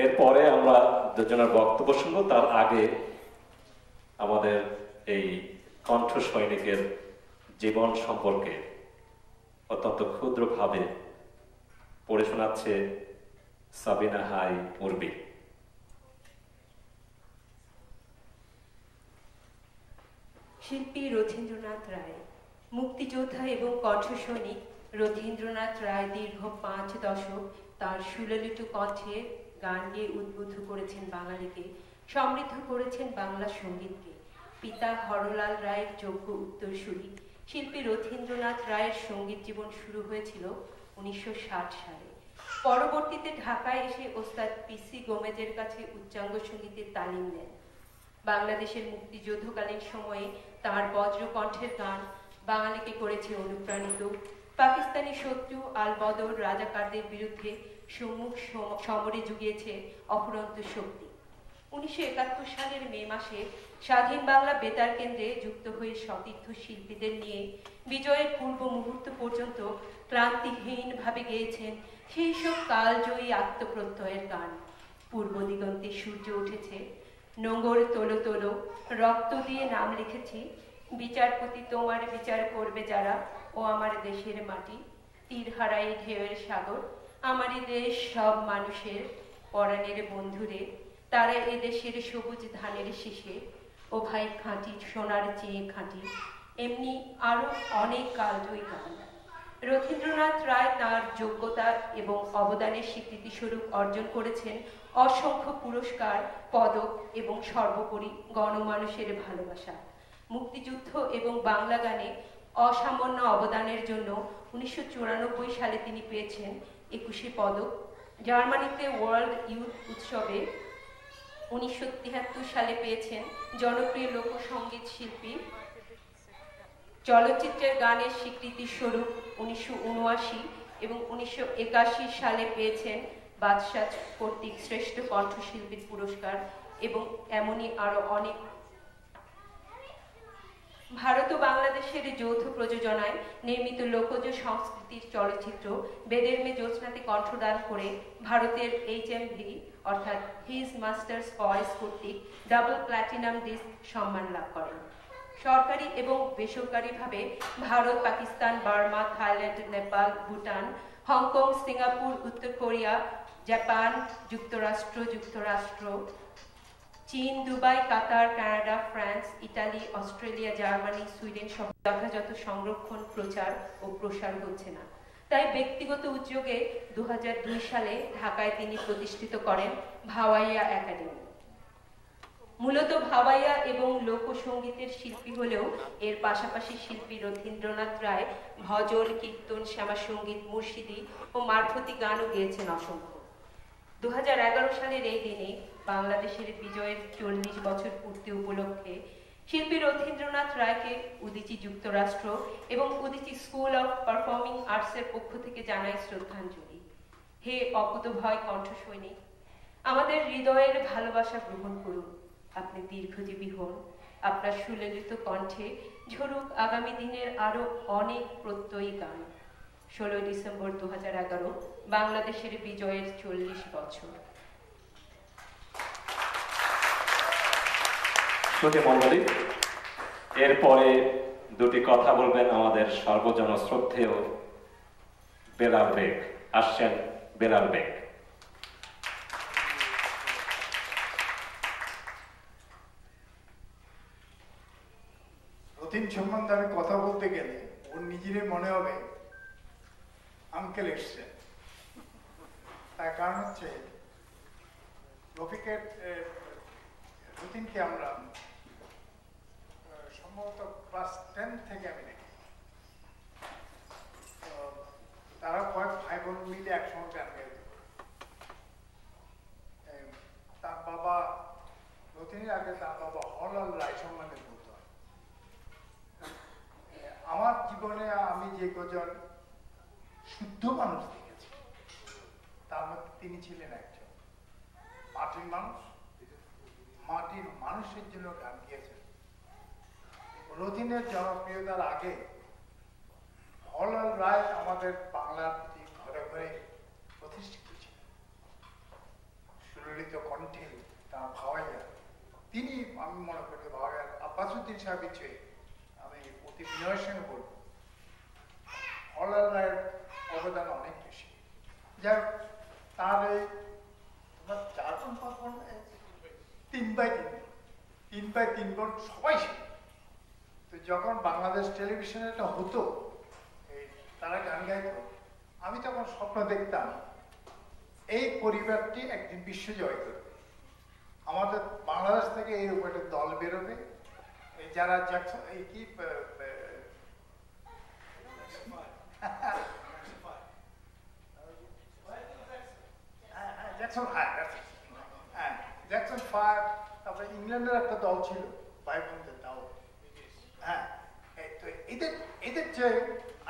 এরপরে আমরা দুজনের বক্তব্য শুনবো। তার আগে আমাদের এই কণ্ঠ সৈনিকের জীবন সম্পর্কে অত্যন্ত ক্ষুদ্রভাবে পড়ে শোনাচ্ছে সাবিনা হাই উর্বি। শিল্পী রথীন্দ্রনাথ রায়। মুক্তিযোদ্ধা এবং কণ্ঠসৈনিক রথীন্দ্রনাথ রায় দীর্ঘ 5 দশক তার সুললিত কণ্ঠে গান গেয়ে উদ্বুদ্ধ করেছেন বাঙালিকে, সমৃদ্ধ করেছেন বাংলা সঙ্গীতকে। পিতা হরলাল রায়ের যোগ্য উত্তরসূরি শিল্পী রথীন্দ্রনাথ রায়ের সঙ্গীত জীবন শুরু হয়েছিল 1960 সালে। পরবর্তীতে ঢাকায় এসে ওস্তাদ পিসি গোমেজের কাছে উচ্চাঙ্গ সঙ্গীতের তালিম নেন। বাংলাদেশের মুক্তিযুদ্ধকালীন সময়ে তার বজ্রকণ্ঠের গান বাঙালিকে করেছে অনুপ্রাণিত। পাকিস্তানি শত্রু আল বদর রাজাকারদের বিরুদ্ধে সম্মুখ সমরে জুগিয়েছে অফুরন্ত শক্তি। 1971 সালের মে মাসে স্বাধীন বাংলা বেতার কেন্দ্রে যুক্ত হয়ে সতীর্থ শিল্পীদের নিয়ে বিজয়ের পূর্ব মুহূর্ত পর্যন্ত ক্লান্তিহীনভাবে গেয়েছেন সেই সব কালজয়ী আত্মপ্রত্যয়ের গান। পূর্ব দিগন্তে সূর্য উঠেছে, নোঙর তোলো তোলো, রক্ত দিয়ে নাম লিখেছি, বিচারপতি তোমার বিচার করবে যারা, ও আমার দেশের মাটি, তীর হারাই ঢেউয়ের সাগর, আমারই দেশ সব মানুষের, পরাণের বন্ধুরে, তারা এ দেশের সবুজ ধানের শীষে, ও ভাই খাঁটি সোনার চেয়ে খাঁটি, এমনি আরো অনেক কালজয়ী গান। রথীন্দ্রনাথ রায় তাঁর যোগ্যতা এবং অবদানের স্বীকৃতিস্বরূপ অর্জন করেছেন অসংখ্য পুরস্কার, পদক এবং সর্বোপরি গণমানুষের ভালোবাসা। মুক্তিযুদ্ধ এবং বাংলা গানে অসামান্য অবদানের জন্য 1994 সালে তিনি পেয়েছেন 21 পদক। জার্মানিতে ওয়ার্ল্ড ইউথ উৎসবে 1973 সালে পেয়েছেন জনপ্রিয় লোকসঙ্গীত শিল্পী। চলচ্চিত্রের গানের স্বীকৃতি স্বরূপ 1979 এবং 1981 সালে পেয়েছেন বাদশাহ কর্তৃক শ্রেষ্ঠ কণ্ঠশিল্পীর পুরস্কার এবং এমনই আরো অনেক। ভারত ও বাংলাদেশের যৌথ প্রযোজনায় নির্মিত লোকজ সংস্কৃতির চলচ্চিত্র বেদের মে জ্যোৎস্নাতে কণ্ঠদান করে ভারতের HMV অর্থাৎ হিজ মাস্টার্স ভয়েস কর্তৃক ডাবল প্ল্যাটিনাম ডিস্ক সম্মান লাভ করেন। সরকারি এবং বেসরকারিভাবে Bharat, Pakistan, Burma, Thailand, Nepal, Bhutan, Hong Kong, Singapore, উত্তর কোরিয়া, জাপান, যুক্তরাষ্ট্র, চীন, Dubai, Qatar, Canada, France, Italy, Australia, Germany, Sweden সহ যথাযথ সংরক্ষণ, প্রচার ও প্রসার হচ্ছে না। তাই ব্যক্তিগত উদ্যোগে 2002 সালে ঢাকায় তিনি প্রতিষ্ঠিত করেন ভাওয়াইয়া একাডেমি। মূলত ভাওয়াইয়া এবং লোকসঙ্গীতের শিল্পী হলেও এর পাশাপাশি শিল্পী রথীন্দ্রনাথ রায় ভজন, কীর্তন, শ্যামাসঙ্গীত, মুর্শিদি ও মারফতি গানও গেয়েছেন অসংখ্য। 2011 সালের এই দিনে বাংলাদেশের বিজয়ের 40 বছর পূর্তি উপলক্ষে শিল্পী রথীন্দ্রনাথ রায়কে উদীচী যুক্তরাষ্ট্র এবং উদীচী স্কুল অফ পারফর্মিং আর্টসের পক্ষ থেকে জানাই শ্রদ্ধাঞ্জলি। হে অকুতভয় কণ্ঠসৈনিক, আমাদের হৃদয়ের ভালোবাসা গ্রহণ করুন। আপনি দীর্ঘজীবী হন, আপনার সুললিত কণ্ঠে ঝরুক আগামী দিনের আরো অনেক প্রত্যয়ী গান। 16 ডিসেম্বর 2011, বাংলাদেশের বিজয়ের 40 বছর। শ্রোতা মণ্ডলী, এরপরে দুটি কথা বলবেন আমাদের সর্বজন শ্রদ্ধেয় বেলাল বেগ। আসছেন বেলাল বেগ। রথীন সম্বন্ধে আমি কথা বলতে গেলে ওর নিজেরই মনে হবে আঙ্কেল এসছে। তার কারণ হচ্ছে রথীনকে আমরা সম্ভবত ক্লাস 10 থেকে আমি দেখি। তারা কয়েক ভাই বোন মিলে একসঙ্গে গান গাইত। তার বাবা রথীনের আগে তার বাবা হরলাল রায় সম্বন্ধে বলতো। আমার জীবনে আমি যে কজন শুদ্ধ মানুষ দেখেছি তার মধ্যে তিনি ছিলেন একজন। মাটির মানুষের জন্য গান গিয়েছেন। রথীনের জনপ্রিয়তার আগে হরলাল রায় আমাদের বাংলার প্রতি ঘরে ঘরে প্রতিষ্ঠিত ছিলেন। ললিত কণ্ঠে তার ভাওয়াইয়া, তিনি আমি মনে করি ভাওয়াইয়া আব্বাসুদ্দিন সাহেবের চেয়ে আমি অতি বিনয়ের সঙ্গে বলব হরলাল রায়ের অবদান অনেক বেশি। যাই হোক, তার এই তোমার 4 3x3 বোর্ড সবাই ছিল। তো যখন বাংলাদেশ টেলিভিশনে এটা হতো, এই তারা গান গাইত, আমি তখন স্বপ্ন দেখতাম এই পরিবারটি একদিন বিশ্ব জয় করবে। আমাদের বাংলাদেশ থেকে এইরকম একটা দল বেরোবে, যারা জ্যাকসন এই কি জ্যাকসন 5, তারপরে ইংল্যান্ডের একটা দল ছিল ভাই বোনদের তাও, হ্যাঁ, তো এদের চেয়ে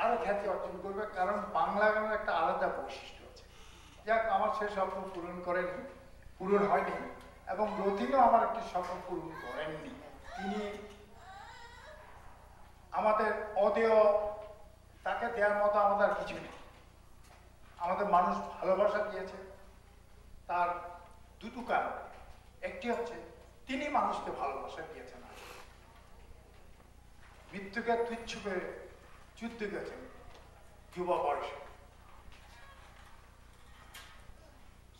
আরো খ্যাতি অর্জন করবে, কারণ বাংলা গানের একটা আলাদা বৈশিষ্ট্য আছে। যাক, আমার সে স্বপ্ন পূরণ হয়নি, এবং রথিনও আমার একটি স্বপ্ন পূরণ করেননি। তিনি আমাদের অদেয়, তাকে দেওয়ার মতো আমাদের আর কিছু নেই। আমাদের মানুষ ভালোবাসা দিয়েছে তার দুটো কারণ। একটি হচ্ছে তিনি মানুষকে ভালোবাসা দিয়েছেন, মৃত্যুকে তুচ্ছ করে যুদ্ধ গেছেন যুবা বয়সে।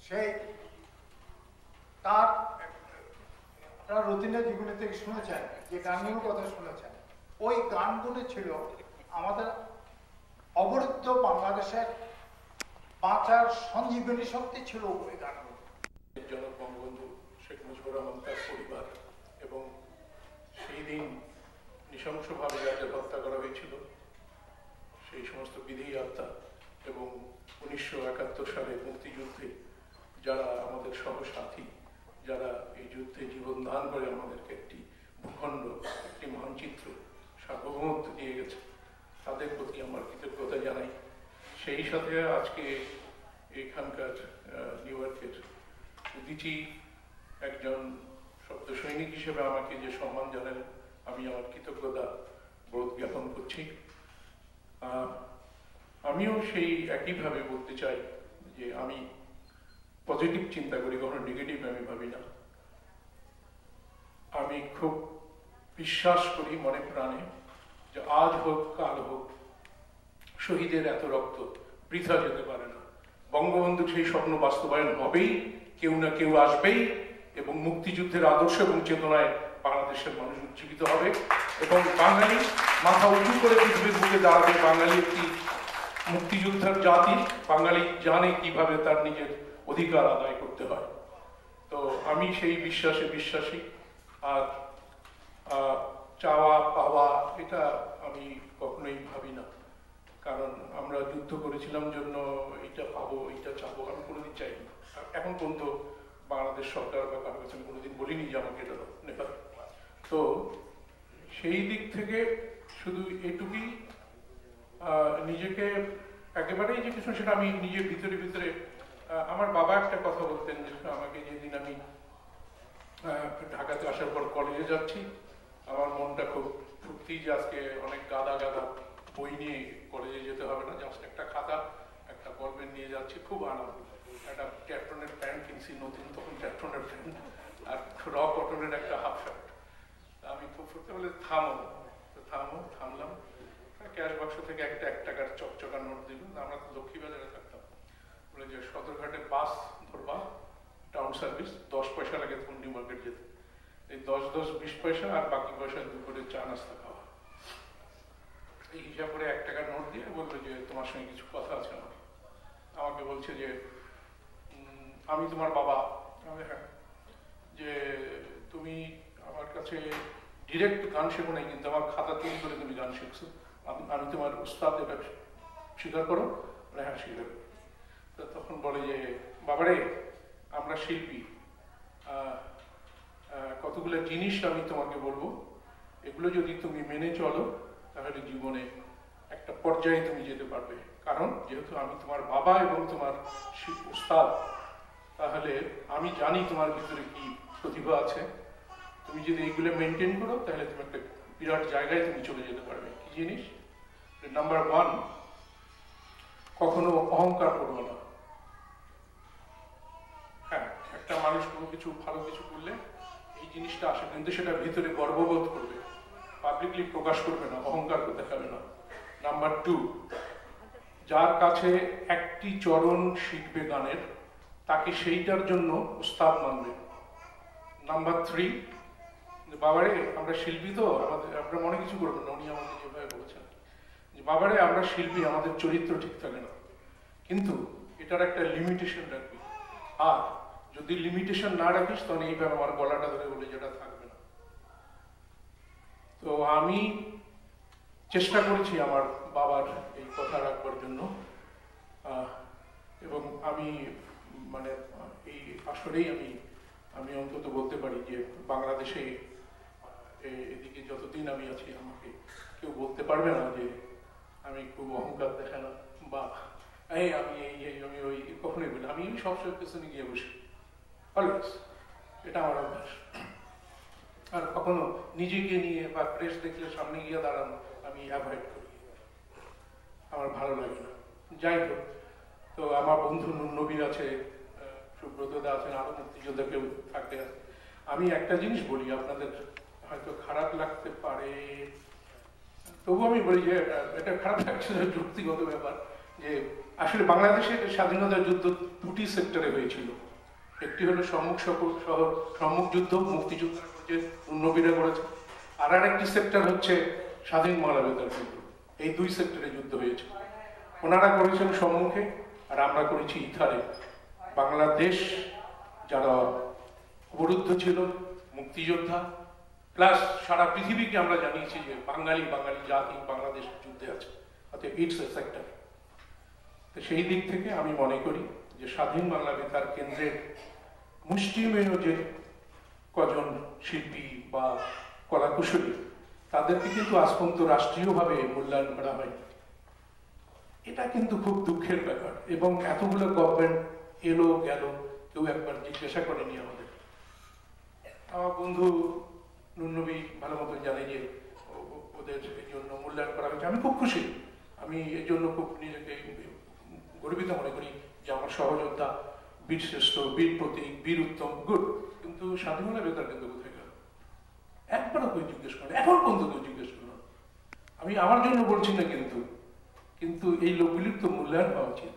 সেই তার রথিনের জীবনী থেকে শুনেছেন যে গানগুলোর কথা শুনেছেন, ওই গানগুলো ছিল আমাদের অবরুদ্ধ বাংলাদেশের বাঁচার সঞ্জীবনী শক্তি ছিল ওই গানগুলো। জনক বঙ্গবন্ধু শেখ মুজিবুর রহমান, তার পরিবার, এবং সেই দিন নৃশংসভাবে যাদের হত্যা করা হয়েছিল, সেই সমস্ত বিধি আত্মা, এবং 1971 সালে মুক্তিযুদ্ধে যারা আমাদের সহসাথী, যারা এই যুদ্ধে জীবন দান করে আমাদেরকে একটি ভূখণ্ড, একটি মানচিত্র, সার্বভৌমত্ব দিয়ে গেছে, তাদের প্রতি আমার কৃতজ্ঞতা জানাই। সেই সাথে আজকে এখানকার নিউ ইয়র্কের উদীচী একজন শব্দ সৈনিক হিসেবে আমাকে যে সম্মান জানালেন, আমি আমার কৃতজ্ঞতা বোধ জ্ঞাপন করছি। আমিও সেই একইভাবে বলতে চাই যে আমি পজিটিভ চিন্তা করি, কখনো নেগেটিভ আমি ভাবি না। আমি খুব বিশ্বাস করি মনে প্রাণে যে আজ হোক কাল হোক শহীদের এত রক্ত বৃথা যেতে পারে না। বঙ্গবন্ধুর সেই স্বপ্ন বাস্তবায়ন হবেই, কেউ না কেউ আসবেই, এবং মুক্তিযুদ্ধের আদর্শ এবং চেতনায় বাংলাদেশের মানুষ উজ্জীবিত হবে, এবং বাঙালি মাথা উঁচু করে পৃথিবীর বুকে দাঁড়াবে। বাঙালি একটি মুক্তিযোদ্ধার জাতি, বাঙালি জানে কিভাবে তার নিজের অধিকার আদায় করতে হয়। তো আমি সেই বিশ্বাসে বিশ্বাসী। আর চাওয়া পাওয়া এটা আমি কখনোই ভাবি না, কারণ আমরা যুদ্ধ করেছিলাম জন্য এইটা পাবো, এইটা চাবো, আমি কোনোদিন চাইনি। এখন পর্যন্ত বাংলাদেশ সরকার বা কারো কাছে আমি কোনোদিন বলিনি যে আমাকে এটা নেপাল। তো সেই দিক থেকে শুধু এটুকুই, নিজেকে একেবারেই যে কিছু সেটা আমি নিজের ভিতরে ভিতরে, আমার বাবা একটা কথা বলতেন যে আমাকে, যেদিন আমি ঢাকাতে আসার পর কলেজে যাচ্ছি, আমার মনটা খুব ফুর্তি যে আজকে অনেক গাদা গাদা বই নিয়ে কলেজে যেতে হবে না, জাস্ট একটা খাতা একটা বলপেন নিয়ে যাচ্ছি, খুব আনন্দ। একটা ট্যাফটনের প্যান্ট কিনছি নতুন, তখন ট্যাফটনের প্যান্ট, আর র কটনের একটা হাফ শার্ট। আমি খুব ফুর্তি বলে থামলাম। ক্যাশ বাক্স থেকে একটা 1 টাকার চকচকা নোট দিল। আমরা তো লক্ষ্মীবাজারে থাকতাম, বলে যে সদরঘাটে বাস ধরবা, টাউন সার্ভিস, 10 পয়সা লাগে তখন নিউ মার্কেট যেতে, এই 10 20 পয়সা, আর বাকি পয়সা দুপুরে চা নাস্তা খাওয়া। এই হিসাব করে 1 টাকার নোট দিয়ে বললো যে তোমার সঙ্গে কিছু কথা আছে আমার। আমাকে বলছে যে আমি তোমার বাবা। হ্যাঁ। যে তুমি আমার কাছে ডিরেক্ট গান শেখো নাই, কিন্তু আমার খাতা তৈরি করে তুমি গান শিখছো, আমি তোমার উস্তাদ, এটা স্বীকার করো? হ্যাঁ, স্বীকার করি। তো তখন বলে যে বাবারে, আমরা শিল্পী, কতগুলো জিনিস আমি তোমাকে বলবো, এগুলো যদি তুমি মেনে চলো তাহলে জীবনে একটা পর্যায়ে তুমি যেতে পারবে। কারণ যেহেতু আমি তোমার বাবা এবং তোমার উস্তাদ, তাহলে আমি জানি তোমার ভিতরে কি প্রতিভা আছে। তুমি যদি এইগুলো মেনটেন করো তাহলে তুমি একটা বিরাট জায়গায় তুমি চলে যেতে পারবে। কি জিনিস? নাম্বার 1, কখনো অহংকার করবো না। হ্যাঁ, একটা মানুষ কোনো কিছু ভালো কিছু করলে এই জিনিসটা আসে, কিন্তু সেটা ভিতরে গর্ববোধ করবে, পাবলিকলি প্রকাশ করবে না, অহংকার দেখাবে না। নাম্বার 2, যার কাছে একটি চরণ শিখবে গানের তাকে সেইটার জন্য উস্তাদ মানবে। নাম্বার 3, বাবারে আমরা শিল্পী তো, আমাদের আপনারা মনে কিছু করবেন না, উনি আমাকে যেভাবে বলছেন যে বাবারে আমরা শিল্পী, আমাদের চরিত্র ঠিক থাকে না, কিন্তু এটার একটা লিমিটেশন রাখবি, আর যদি লিমিটেশন না রাখিস তাহলে এইভাবে আমার গলাটা ধরে বলে যেটা থাকবে না। তো আমি চেষ্টা করেছি আমার বাবার এই কথা রাখবার জন্য, এবং আমি মানে এই আসলেই আমি অন্তত বলতে পারি যে বাংলাদেশে এদিকে যতদিন আমি আছি আমাকে কেউ বলতে পারবে না যে আমি খুব অহংকার দেখাই না, বা আমি ওই কখনোই বলি, আমি সবসময় পেছনে গিয়ে বসি অলওয়েজ, এটা আমার অভ্যাস। আর কখনো নিজেকে নিয়ে বা প্রেস দেখলে সামনে গিয়ে দাঁড়ানো আমি অ্যাভয়েড করি, আমার ভালো লাগে না। যাই হোক, তো আমার বন্ধু নবীর আছে, সুব্রত দা আছেন, আরো মুক্তিযোদ্ধা কেউ থাকতে আছে। আমি একটা জিনিস বলি, আপনাদের হয়তো খারাপ লাগতে পারে, তবু আমি বলি যে এটা খারাপ লাগছে যুক্তিগত ব্যাপার, যে আসলে বাংলাদেশের স্বাধীনতা যুদ্ধ 2টি সেক্টরে হয়েছিল। একটি হলো সম্মুখ শহর সম্মুখ যুদ্ধ, মুক্তিযুদ্ধ নবীরা করেছে, আর একটি সেক্টর হচ্ছে স্বাধীন বাংলা বেতার কেন্দ্র। এই 2 সেক্টরে যুদ্ধ হয়েছে। ওনারা করেছেন সম্মুখে আর আমরা করেছি ইথারে। বাংলাদেশ যারা অবরুদ্ধ ছিল, মুক্তিযোদ্ধা প্লাস সারা পৃথিবীকে আমরা জানিয়েছি যে বাঙালি জাতি বাংলাদেশ যুদ্ধে আছে, অর্থাৎ ইটস এ সেক্টর। তো সেই দিক থেকে আমি মনে করি যে স্বাধীন বাংলা বেতার কেন্দ্রের মুষ্টিমেয় যে কজন শিল্পী বা কলাকুশলী, তাদেরকে কিন্তু আজ পর্যন্ত রাষ্ট্রীয়ভাবে মূল্যায়ন করা হয়নি। এটা কিন্তু খুব দুঃখের ব্যাপার, এবং এতগুলো গভর্নমেন্ট এলো গেল, কেউ একবার জিজ্ঞাসা করেনি আমাদের। আমার বন্ধু নুনবী ভালো মতো জানে যে ওদের এই জন্য মূল্যায়ন করা হয়েছে, আমি খুব খুশি। আমি এই জন্য খুব নিজেকে গর্বিত মনে করি যে আমার সহযোদ্ধা বীর শ্রেষ্ঠ, বীর প্রতীক, বীর উত্তম, গুড। কিন্তু স্বাধীনতা বেতার কিন্তু কোথায় গেল? একবারও কেউ জিজ্ঞেস করে, এখন পর্যন্ত কেউ জিজ্ঞেস করল। আমি আমার জন্য বলছি না, কিন্তু এই লোকগুলির তো মূল্যায়ন হওয়া উচিত,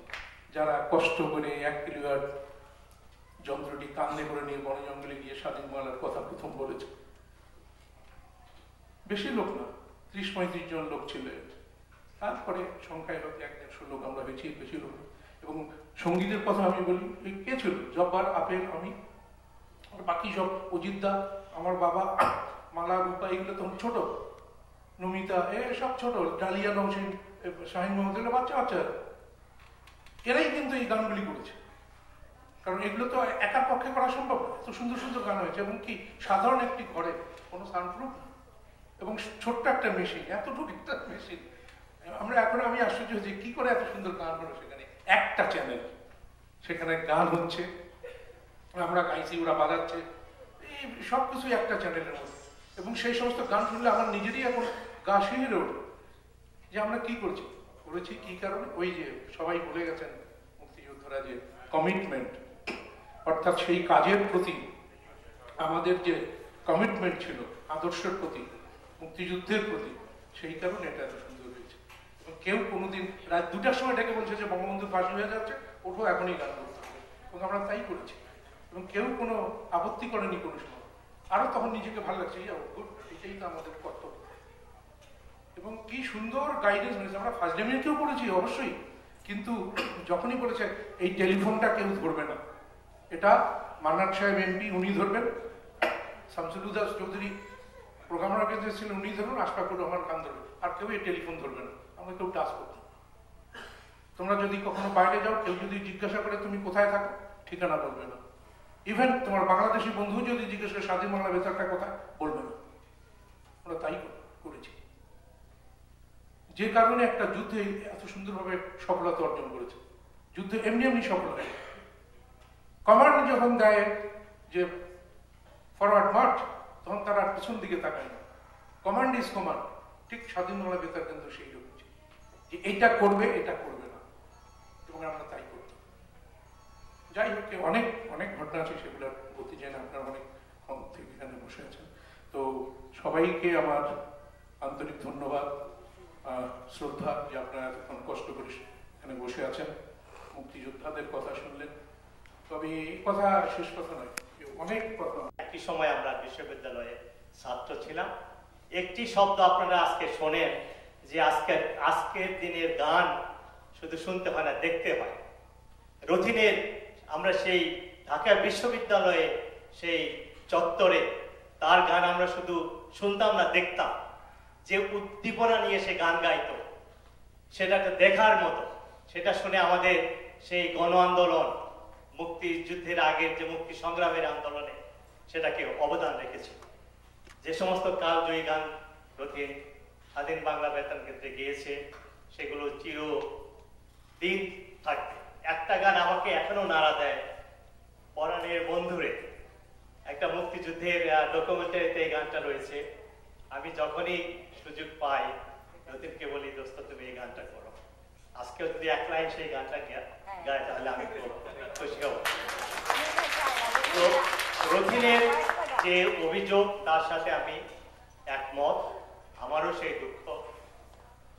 যারা কষ্ট করে 1 কিলোওয়াট যন্ত্রটি কান্দে করে নিয়ে বন জঙ্গলে গিয়ে স্বাধীন বাংলার কথা প্রথম বলেছে। বেশি লোক না, 30-35 জন লোক ছিল। তারপরে সংখ্যায় হয়তো 100-150 লোক আমরা হয়েছি, বেশি লোক। এবং সঙ্গীতের কথা আমি বলি, কে ছিল? জব্বার, আপেল, আমি, আর বাকি সব অজিতদা, আমার বাবা, মালা, রূপা, এগুলো তখন ছোট, নমিতা, সব ছোট, ডালিয়া, নওশিন, শাহিন মোহাম্মদ, এগুলো বাচ্চা। এরাই কিন্তু এই গানগুলি করেছে, কারণ এগুলো তো একার পক্ষে করা সম্ভব না। এত সুন্দর সুন্দর গান হয়েছে, এবং কি সাধারণ একটি ঘরে, কোনো সাউন্ডপ্রুফ এবং ছোট্ট একটা মেশিন, এতটুকু একটা মেশিন। আমি আশ্চর্য হয়েছি কি করে এত সুন্দর গান হলো। সেখানে একটা চ্যানেল, সেখানে গান হচ্ছে, আমরা গাইছি, ওরা বাজাচ্ছে, এই সবকিছু একটা চ্যানেলের মধ্যে। এবং সেই সমস্ত গান শুনলে আমার নিজেরই এখন গা শিহরে ওঠে যে আমরা কি করেছি কি কারণে। ওই যে সবাই বলে গেছেন মুক্তিযোদ্ধারা, যে কমিটমেন্ট, অর্থাৎ সেই কাজের প্রতি আমাদের যে কমিটমেন্ট ছিল, আদর্শের প্রতি, মুক্তিযুদ্ধের প্রতি, সেই কারণে এটা এত সুন্দর হয়েছে। এবং কেউ কোনোদিন রাত 2টার সময় ডেকে বলছে যে বঙ্গবন্ধু ফাঁসি হয়ে যাচ্ছে, ওঠো এখনই গান করতে হবে, এবং আমরা তাই করেছি। এবং কেউ কোনো আপত্তি করেনি কোনো সময়। আরো তখন নিজেকে ভালো লাগছে, এটাই তো আমাদের কর্তব্য। এবং কি সুন্দর গাইডেন্স হয়েছে। আমরা ফার্স্ট ডিভিশনেও পড়েছি অবশ্যই, কিন্তু যখনই বলেছে এই টেলিফোনটা কেউ ধরবে না, এটা মান্নান সাহেব এমপি, উনি ধরবেন, শামসুল হুদা চৌধুরী প্রোগ্রামার কেন্দ্রে ছিলেন, উনি ধরবেন, আশফাকুর রহমান খান ধরবেন, আর কেউ এই টেলিফোন ধরবে না। আমরা কেউ টাচ করতাম। তোমরা যদি কখনো বাইরে যাও, কেউ যদি জিজ্ঞাসা করে তুমি কোথায় থাকো, ঠিকানা বলবে না। ইভেন তোমার বাংলাদেশি বন্ধু যদি জিজ্ঞেস করে স্বাধীন বাংলা বেতারটা কোথায়, বলবে না। আমরা তাই করেছি, যে কারণে একটা যুদ্ধে এত সুন্দরভাবে সফলতা অর্জন করেছে। যুদ্ধ এমনি সফল হয়। কমান্ড যখন দেয় যে ফরওয়ার্ড মার্চ, তখন তারা পিছন দিকে তাকায় না। Command is command. ঠিক স্বাধীন বাংলা বেতার কেন্দ্র সেই রকম, যে এইটা করবে, এটা করবে না, এবং আমরা তাই করতাম। যাই হোক, অনেক অনেক ঘটনা আছে, সেগুলো বলতে চাই না, আপনারা অনেক কম থেকে এখানে বসে আছেন। তো সবাইকে আমার আন্তরিক ধন্যবাদ, শ্রদ্ধা, যে আপনারা এতক্ষণ কষ্ট করে এখানে বসে আছেন, মুক্তিযোদ্ধাদের কথা শুনলেন। তবে এই কথা শেষ কথা নয়, অনেক কথা। একই সময় আমরা বিশ্ববিদ্যালয়ে ছাত্র ছিলাম। একটি শব্দ আপনারা আজকে শোনেন যে আজকের দিনের গান শুধু শুনতে হয় না, দেখতে হয়। রথিনের আমরা সেই ঢাকা বিশ্ববিদ্যালয়ে সেই চত্বরে তার গান আমরা শুধু শুনতাম না, দেখতাম। যে উদ্দীপনা নিয়ে সে গান গাইতো, সেটাকে দেখার মতো। সেটা শুনে আমাদের সেই গণ আন্দোলন, মুক্তিযুদ্ধের আগের যে মুক্তি সংগ্রামের আন্দোলনে সেটাকে অবদান রেখেছে। যে সমস্ত কালজয়ী গান রথিন স্বাধীন বাংলা বেতার কেন্দ্রে গিয়েছে, সেগুলো চিরদিন থাকবে। একটা গান আমাকে এখনো নাড়া দেয়, পরাণের বন্ধুরে, একটা মুক্তিযুদ্ধের ডকুমেন্টারিতে এই গানটা রয়েছে। আমি যখনই সুযোগ পাই রথিনকে বলি, দোস্ত তুমি এই গানটা করো। আজকেও যদি এক লাইন সেই গানটা গায় তাহলে আমি খুশি হব। তো রথিনের যে অভিযোগ, তার সাথে আমি একমত। আমারও সেই দুঃখ।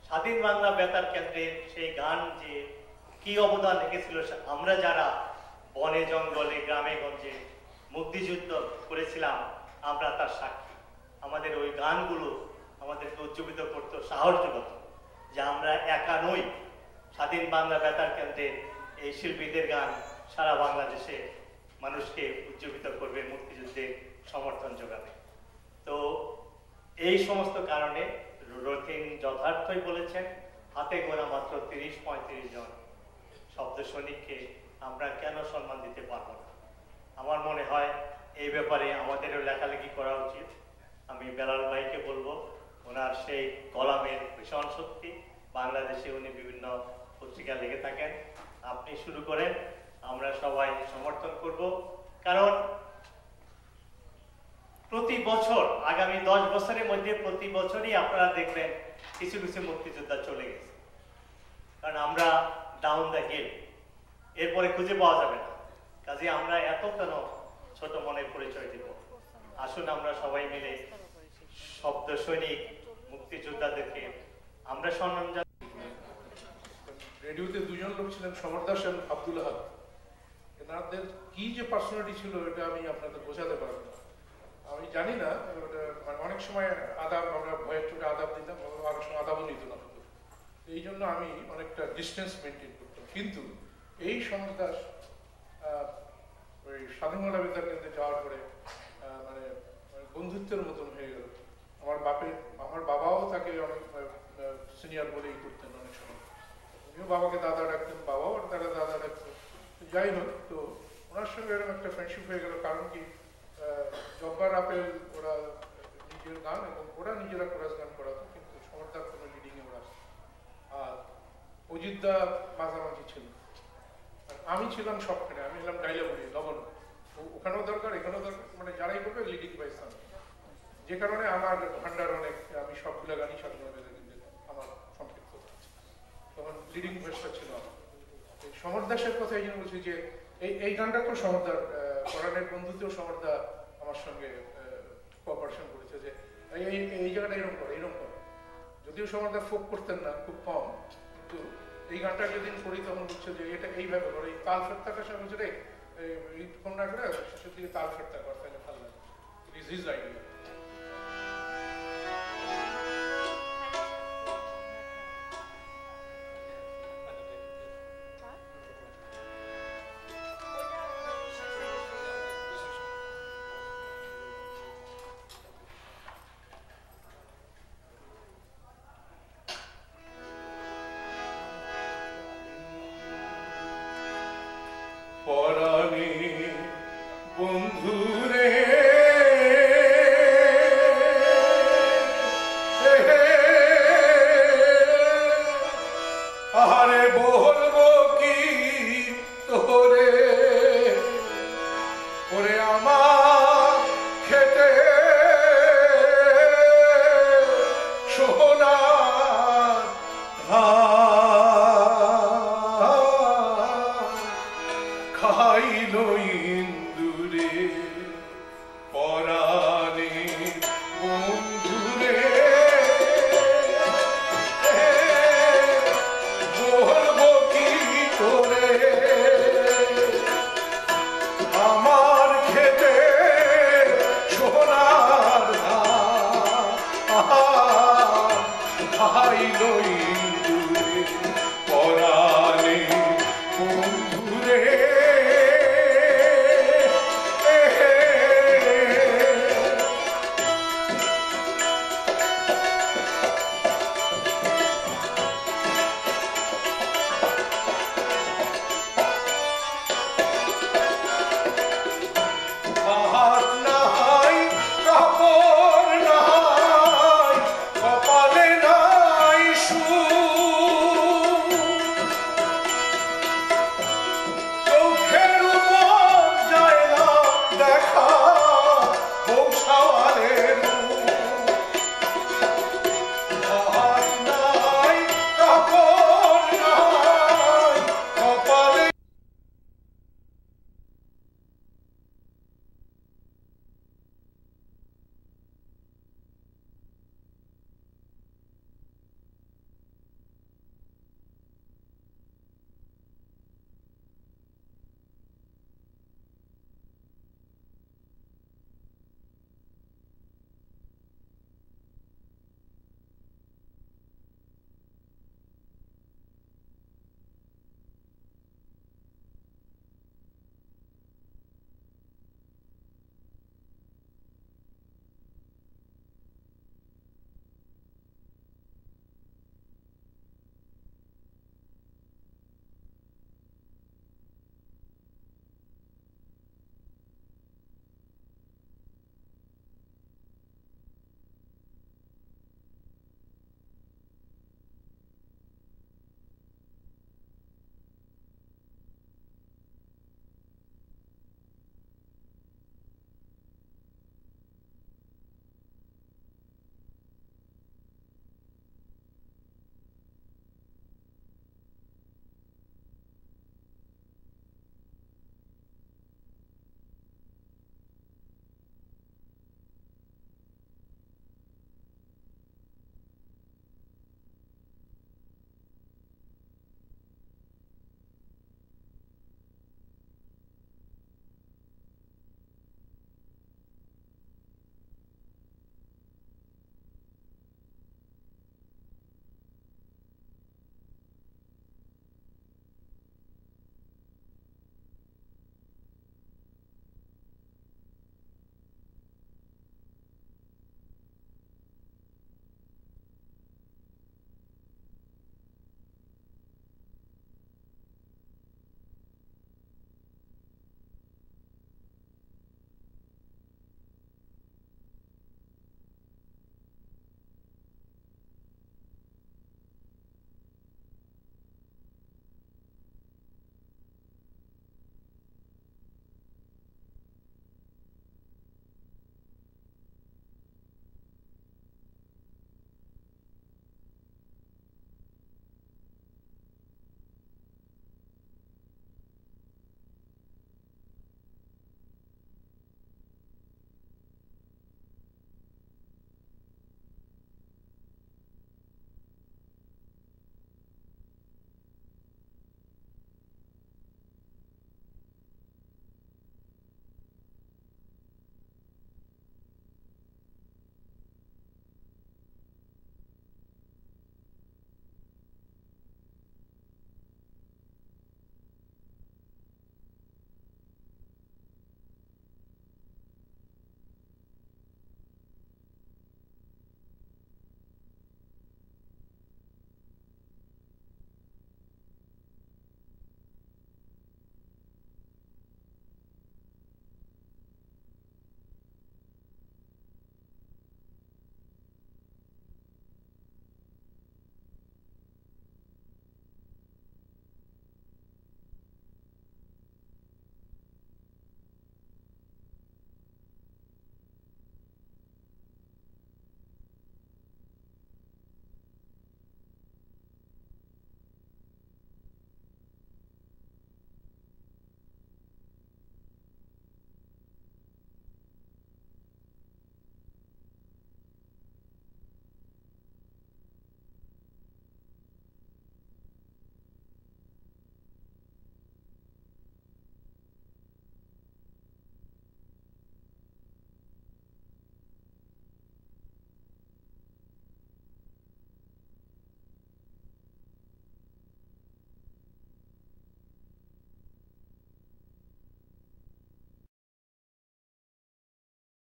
স্বাধীন বাংলা বেতার কেন্দ্রের সেই গান যে কি অবদান রেখেছিল, আমরা যারা বনে জঙ্গলে গ্রামে গঞ্জে মুক্তিযুদ্ধ করেছিলাম, আমরা তার সাক্ষী। আমাদের ওই গানগুলো আমাদেরকে উজ্জীবিত করতো, সাহস যোগাত যে আমরা একা নই। স্বাধীন বাংলা বেতার কেন্দ্রের এই শিল্পীদের গান সারা বাংলাদেশে মানুষকে উজ্জীবিত করবে, মুক্তিযুদ্ধে সমর্থন যোগাবে। তো এই সমস্ত কারণে রথিন যথার্থই বলেছেন, হাতে গোনা মাত্র 30-35 জন শব্দ সৈনিককে আমরা কেন সম্মান দিতে পারবো না। আমার মনে হয় এই ব্যাপারে আমাদেরও লেখালেখি করা উচিত। আমি বেলাল ভাইকে বলবো, ওনার সেই কলামের ভীষণ শক্তি, বাংলাদেশে উনি বিভিন্ন পত্রিকা লিখে থাকেন, আপনি শুরু করেন, আমরা সবাই সমর্থন করব। কারণ প্রতি বছর, আগামী 10 বছরের মধ্যে প্রতি বছরই আপনারা দেখবেন কিছু কিছু মুক্তিযোদ্ধা চলে গেছে। কারণ আমরা ডাউন দ্য হিল, এরপরে খুঁজে পাওয়া যাবে না। কাজে আমরা এত কেন ছোট মনের পরিচয় দিব? আসুন আমরা সবাই মিলে শব্দ সৈনিক মুক্তিযোদ্ধাদেরকে আমরা সম্মান জানাই। রেডিওতে দুজন লোক ছিলেন, সমর দাস এবং আব্দুল আহাদ। এনাদের কি যে পার্সোনালিটি ছিল, এটা আমি আপনাদের বোঝাতে পারবো না। আমি জানি না, অনেক সময় আদাব, আমরা ভয়ের চোটে আদাব দিতাম, অনেক সময় আদাবও নিত না। এই জন্য আমি অনেকটা ডিস্টেন্স মেনটেন করতাম। কিন্তু এই সমর দাস ওই স্বাধীন বাংলা বেতার কেন্দ্রে যাওয়ার পরে মানে বন্ধুত্বের মতন হয়ে গেল। আমার বাবাও তাকে অনেক সিনিয়র বলেই করতেন অনেক সময়। উনিও বাবাকে দাদা ডাকতেন, বাবাও তারা দাদা ডাকতেন। যাই হোক, তো ওনার সঙ্গে এরকম একটা ফ্রেন্ডশিপ হয়ে গেল। কারণ কি, জব্বার আপেল ওরা নিজের গান এবং ওরা নিজেরা কোরাস গান করাতো, কিন্তু সমর্দার কোনো লিডিংয়ে ওরা। আর অজিতদা মাঝামাঝি ছিল, আমি ছিলাম সবখানে। আমি এলাম ডাইলাবুড়ি, লবণ, ওখানেও দরকার, এখানেও দরকার, মানে যারাই করবে লিডিং বাই সান। যে কারণে আমার ভান্ডার অনেক, আমি সবগুলো গানই স্বাধীনভাবে আমার সম্পৃক্ত আছে। তখন লিডিং ভয়েসটা ছিল আমার। সমর দাসের কথা এই জন্য বলছি যে এই গানটা তো সমরদার, পরাণের বন্ধুতেও সমরদা আমার সঙ্গে কোঅপারেশন করেছে যে এই জায়গাটা এরকম করো, এরকম করো। যদিও সমরদা ফোক করতেন না, খুব কম, কিন্তু এই গানটা যেদিন করি তখন বলছে যে এটা এইভাবে করো, এই তাল ফেরতাটার সঙ্গে বলছে রে এই কোন না করে শেষের দিকে তাল ফেরতা কর, তাহলে ভালো লাগে। It is his idea. পরাণে বন্ধুরে